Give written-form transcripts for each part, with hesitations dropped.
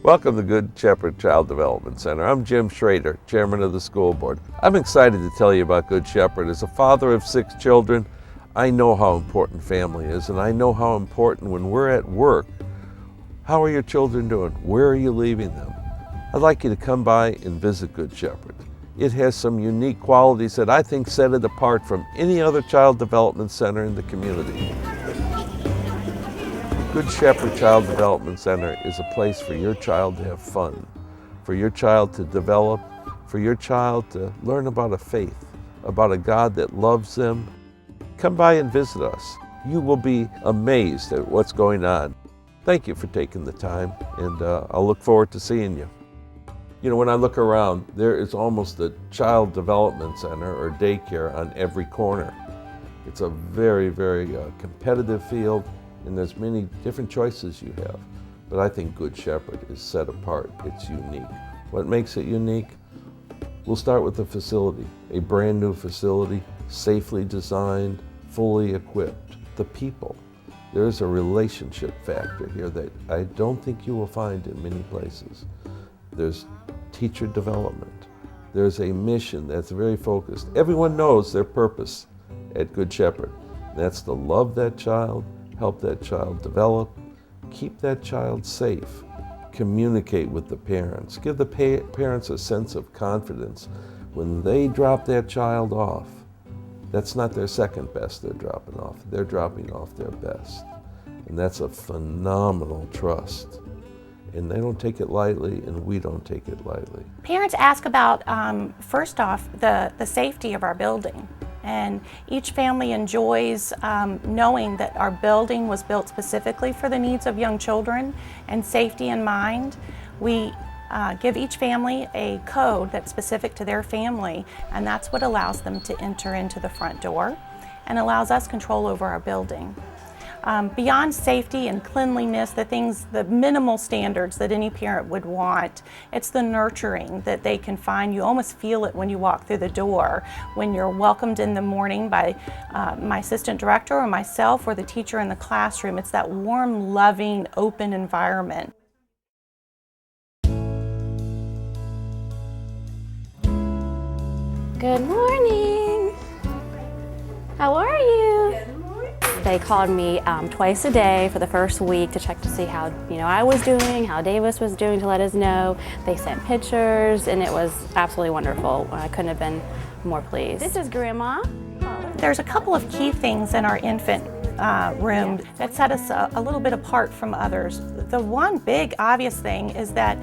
Welcome to Good Shepherd Child Development Center. I'm Jim Schrader, Chairman of the School Board. I'm excited to tell you about Good Shepherd. As a father of 6 children, I know how important family is, and I know how important when we're at work. How are your children doing? Where are you leaving them? I'd like you to come by and visit Good Shepherd. It has some unique qualities that I think set it apart from any other child development center in the community. Good Shepherd Child Development Center is a place for your child to have fun, for your child to develop, for your child to learn about a faith, about a God that loves them. Come by and visit us. You will be amazed at what's going on. Thank you for taking the time, and I'll look forward to seeing you. You know, when I look around, there is almost a child development center or daycare on every corner. It's a very, very competitive field, and there's many different choices you have. But I think Good Shepherd is set apart. It's unique. What makes it unique? We'll start with the facility, a brand new facility, safely designed, fully equipped. The people. There's a relationship factor here that I don't think you will find in many places. There's teacher development. There's a mission that's very focused. Everyone knows their purpose at Good Shepherd. That's to love that child, help that child develop, keep that child safe, communicate with the parents, give the parents a sense of confidence. When they drop that child off, that's not their second best they're dropping off. They're dropping off their best. And that's a phenomenal trust. And they don't take it lightly, and we don't take it lightly. Parents ask about, first off, the safety of our building. And each family enjoys knowing that our building was built specifically for the needs of young children and safety in mind. We give each family a code that's specific to their family, and that's what allows them to enter into the front door and allows us control over our building. Beyond safety and cleanliness, the minimal standards that any parent would want, it's the nurturing that they can find. You almost feel it when you walk through the door, when you're welcomed in the morning by my assistant director or myself or the teacher in the classroom. It's that warm, loving, open environment. Good morning. How are you? They called me twice a day for the first week to check to see how I was doing, how Davis was doing, to let us know. They sent pictures, and it was absolutely wonderful. I couldn't have been more pleased. This is Grandma. There's a couple of key things in our infant room that set us a little bit apart from others. The one big obvious thing is that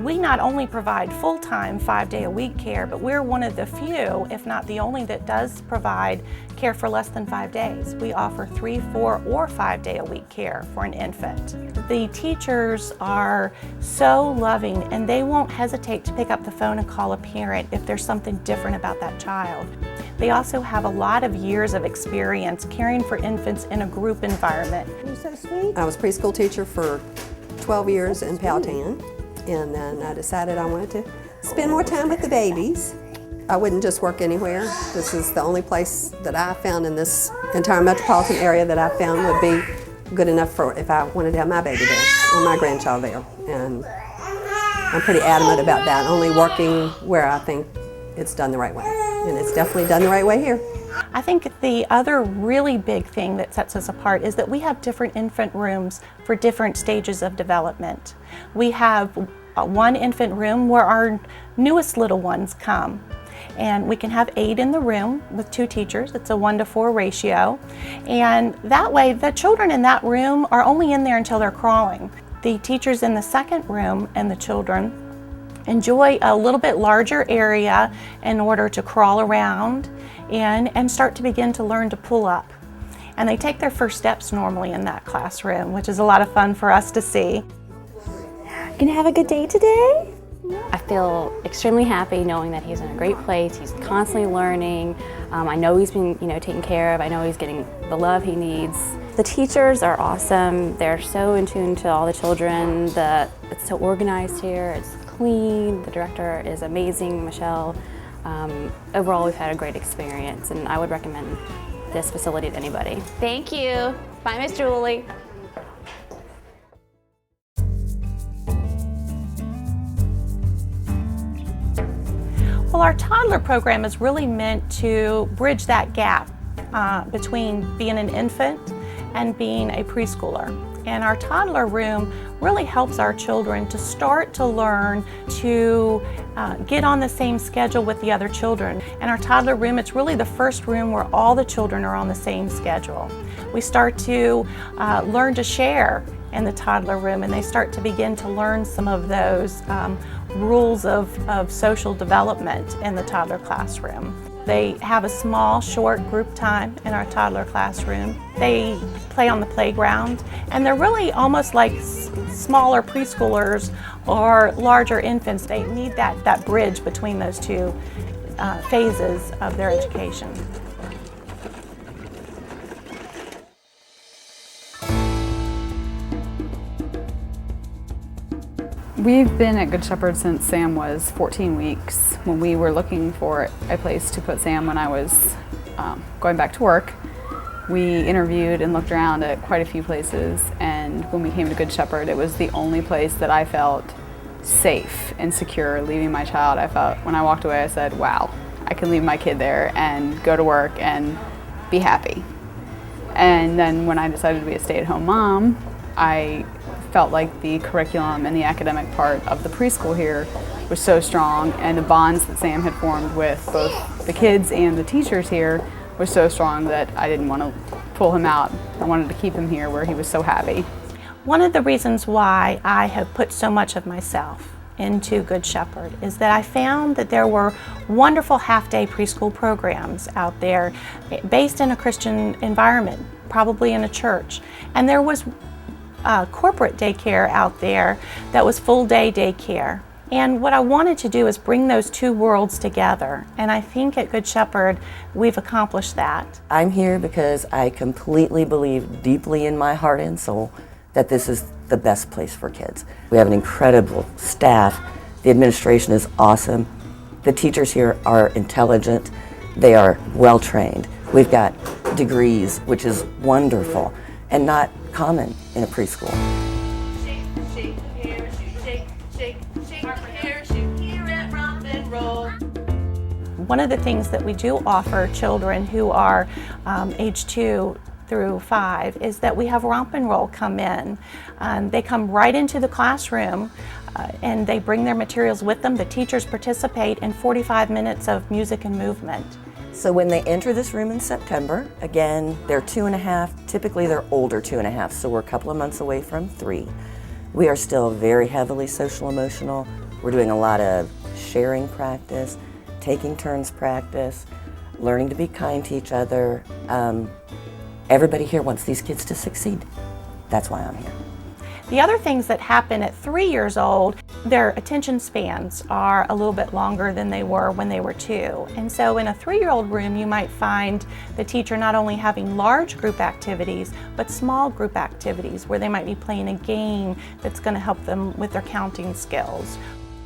we not only provide full-time 5-day-a-week care, but we're one of the few, if not the only, that does provide care for less than 5 days. We offer 3, 4, or 5-day-a-week care for an infant. The teachers are so loving, and they won't hesitate to pick up the phone and call a parent if there's something different about that child. They also have a lot of years of experience caring for infants in a group environment. You're so sweet. I was a preschool teacher for 12 years in Powhatan, and then I decided I wanted to spend more time with the babies. I wouldn't just work anywhere. This is the only place that I found in this entire metropolitan area that I found would be good enough for if I wanted to have my baby there or my grandchild there. And I'm pretty adamant about that, only working where I think it's done the right way. And it's definitely done the right way here. I think the other really big thing that sets us apart is that we have different infant rooms for different stages of development. We have one infant room where our newest little ones come. And we can have 8 in the room with 2 teachers. It's a 1-to-4 ratio. And that way, the children in that room are only in there until they're crawling. The teachers in the second room and the children enjoy a little bit larger area in order to crawl around and start to begin to learn to pull up. And they take their first steps normally in that classroom, which is a lot of fun for us to see. Gonna have a good day today? I feel extremely happy knowing that he's in a great place. He's constantly learning. I know he's being taken care of. I know he's getting the love he needs. The teachers are awesome. They're so in tune to all the children. It's so organized here. It's clean. The director is amazing, Michelle. Overall, we've had a great experience, and I would recommend this facility to anybody. Thank you. Bye, Miss Julie. Well, our toddler program is really meant to bridge that gap between being an infant and being a preschooler. And our toddler room really helps our children to start to learn to get on the same schedule with the other children. And our toddler room, it's really the first room where all the children are on the same schedule. We start to learn to share in the toddler room, and they start to begin to learn some of those rules of social development in the toddler classroom. They have a small, short group time in our toddler classroom. They play on the playground, and they're really almost like smaller preschoolers or larger infants. They need that bridge between those two phases of their education. We've been at Good Shepherd since Sam was 14 weeks. When we were looking for a place to put Sam when I was going back to work, we interviewed and looked around at quite a few places, and when we came to Good Shepherd, it was the only place that I felt safe and secure leaving my child. I felt, when I walked away, I said, wow, I can leave my kid there and go to work and be happy. And then when I decided to be a stay-at-home mom, I felt like the curriculum and the academic part of the preschool here was so strong, and the bonds that Sam had formed with both the kids and the teachers here was so strong that I didn't want to pull him out. I wanted to keep him here where he was so happy. One of the reasons why I have put so much of myself into Good Shepherd is that I found that there were wonderful half-day preschool programs out there based in a Christian environment, probably in a church, and there was corporate daycare out there that was full-day daycare. And what I wanted to do is bring those two worlds together, and I think at Good Shepherd we've accomplished that. I'm here because I completely believe deeply in my heart and soul that this is the best place for kids. We have an incredible staff. The administration is awesome. The teachers here are intelligent. They are well trained. We've got degrees, which is wonderful and not common in a preschool. Shake, shake the parachute, shake, shake, shake the parachute here at Romp and Roll. One of the things that we do offer children who are age 2 through 5 is that we have Romp and Roll come in. They come right into the classroom and they bring their materials with them. The teachers participate in 45 minutes of music and movement. So when they enter this room in September, again, they're 2.5, typically they're older 2.5, so we're a couple of months away from 3. We are still very heavily social emotional. We're doing a lot of sharing practice, taking turns practice, learning to be kind to each other. Everybody here wants these kids to succeed. That's why I'm here. The other things that happen at 3 years old, their attention spans are a little bit longer than they were when they were 2. And so in a 3-year-old room, you might find the teacher not only having large group activities, but small group activities where they might be playing a game that's going to help them with their counting skills.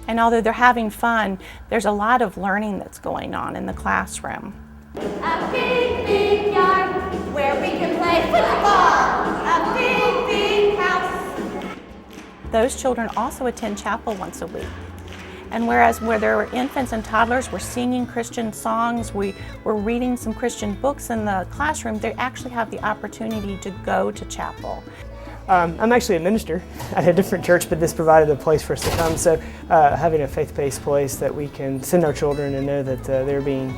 And although they're having fun, there's a lot of learning that's going on in the classroom. A big, big yard where we can play football. A big, big house. Those children also attend chapel once a week. And whereas where there were infants and toddlers, we're singing Christian songs, we're reading some Christian books in the classroom, they actually have the opportunity to go to chapel. I'm actually a minister at a different church, but this provided a place for us to come. So having a faith-based place that we can send our children and know that they're being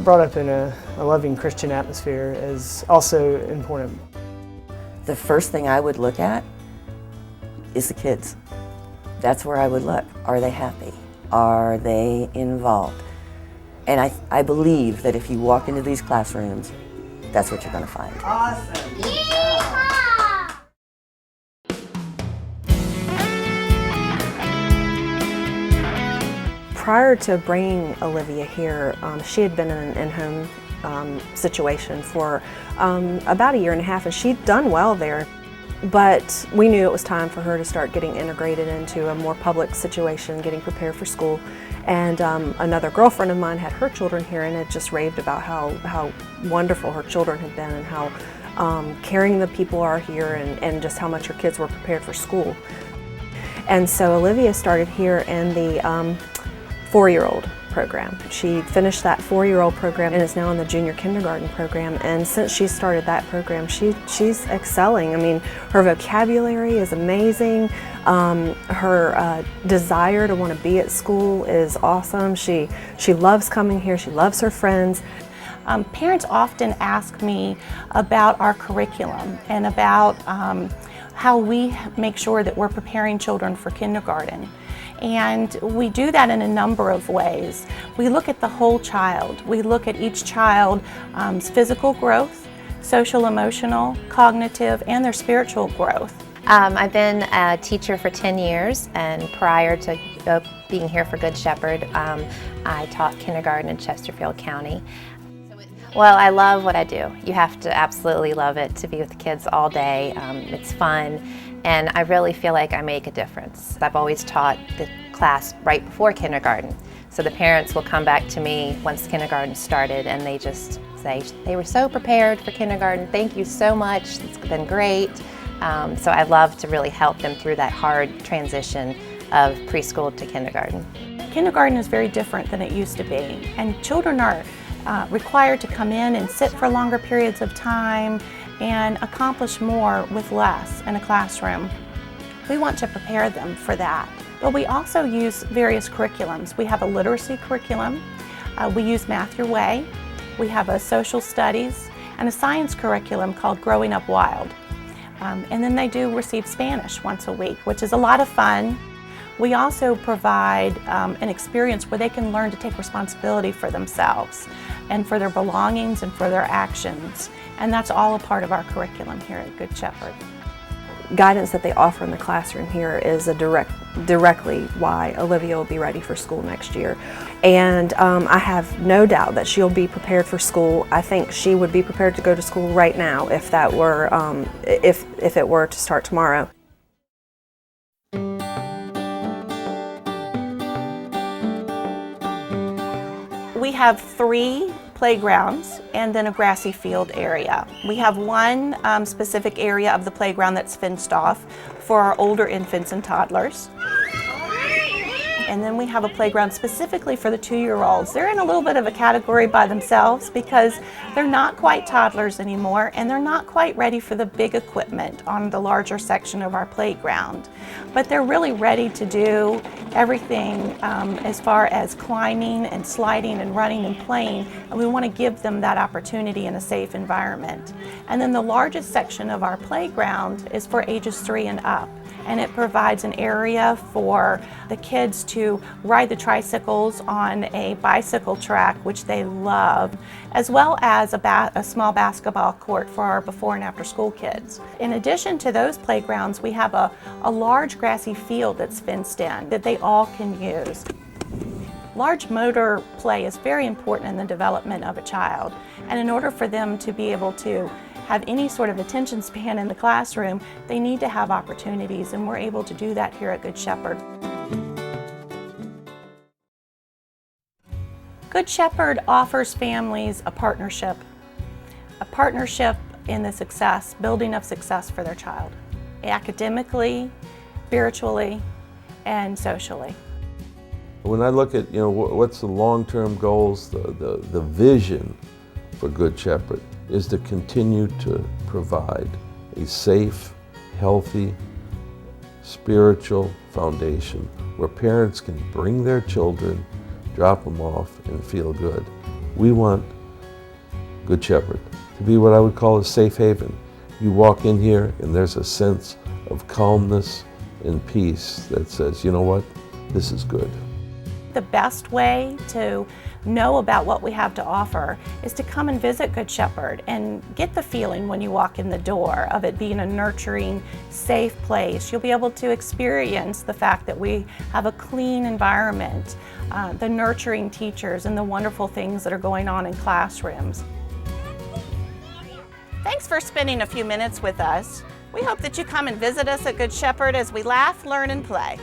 brought up in a loving Christian atmosphere is also important. The first thing I would look at is the kids. That's where I would look. Are they happy? Are they involved? And I believe that if you walk into these classrooms, that's what you're going to find. Awesome. Yeehaw! Prior to bringing Olivia here, she had been in an in-home situation for about 1.5 years, and she'd done well there. But we knew it was time for her to start getting integrated into a more public situation, getting prepared for school. And another girlfriend of mine had her children here and had just raved about how wonderful her children had been and how caring the people are here and just how much her kids were prepared for school. And so Olivia started here in the 4-year-old program. She finished that 4-year-old program and is now in the junior kindergarten program. And since she started that program, she's excelling. I mean, her vocabulary is amazing. Her desire to want to be at school is awesome. She loves coming here. She loves her friends. Parents often ask me about our curriculum and about how we make sure that we're preparing children for kindergarten. And we do that in a number of ways. We look at the whole child. We look at each child's physical growth, social, emotional, cognitive, and their spiritual growth. I've been a teacher for 10 years, and prior to being here for Good Shepherd, I taught kindergarten in Chesterfield County. Well, I love what I do. You have to absolutely love it to be with the kids all day. It's fun, and I really feel like I make a difference. I've always taught the class right before kindergarten, so the parents will come back to me once kindergarten started, and they just say, they were so prepared for kindergarten. Thank you so much. It's been great. So I love to really help them through that hard transition of preschool to kindergarten. Kindergarten is very different than it used to be, and children are required to come in and sit for longer periods of time and accomplish more with less in a classroom. We want to prepare them for that. But we also use various curriculums. We have a literacy curriculum, we use Math Your Way, we have a social studies, and a science curriculum called Growing Up Wild. And then they do receive Spanish once a week, which is a lot of fun. We also provide an experience where they can learn to take responsibility for themselves and for their belongings and for their actions. And that's all a part of our curriculum here at Good Shepherd. Guidance that they offer in the classroom here is directly why Olivia will be ready for school next year. And I have no doubt that she'll be prepared for school. I think she would be prepared to go to school right now if that were, if it were to start tomorrow. We have 3 playgrounds and then a grassy field area. We have one specific area of the playground that's fenced off for our older infants and toddlers. And then we have a playground specifically for the 2-year-olds. They're in a little bit of a category by themselves because they're not quite toddlers anymore and they're not quite ready for the big equipment on the larger section of our playground. But they're really ready to do everything as far as climbing and sliding and running and playing, and we want to give them that opportunity in a safe environment. And then the largest section of our playground is for ages 3 and up. And it provides an area for the kids to ride the tricycles on a bicycle track, which they love, as well as a small basketball court for our before and after school kids. In addition to those playgrounds, we have a large grassy field that's fenced in that they all can use. Large motor play is very important in the development of a child, and in order for them to be able to have any sort of attention span in the classroom, they need to have opportunities, and we're able to do that here at Good Shepherd. Good Shepherd offers families a partnership in the success, building of success for their child, academically, spiritually, and socially. When I look at, what's the long-term goals, the vision for Good Shepherd is to continue to provide a safe, healthy, spiritual foundation where parents can bring their children, drop them off, and feel good. We want Good Shepherd to be what I would call a safe haven. You walk in here and there's a sense of calmness and peace that says, you know what, this is good. The best way to know about what we have to offer is to come and visit Good Shepherd and get the feeling when you walk in the door of it being a nurturing, safe place. You'll be able to experience the fact that we have a clean environment, the nurturing teachers, and the wonderful things that are going on in classrooms. Thanks for spending a few minutes with us. We hope that you come and visit us at Good Shepherd as we laugh, learn, and play.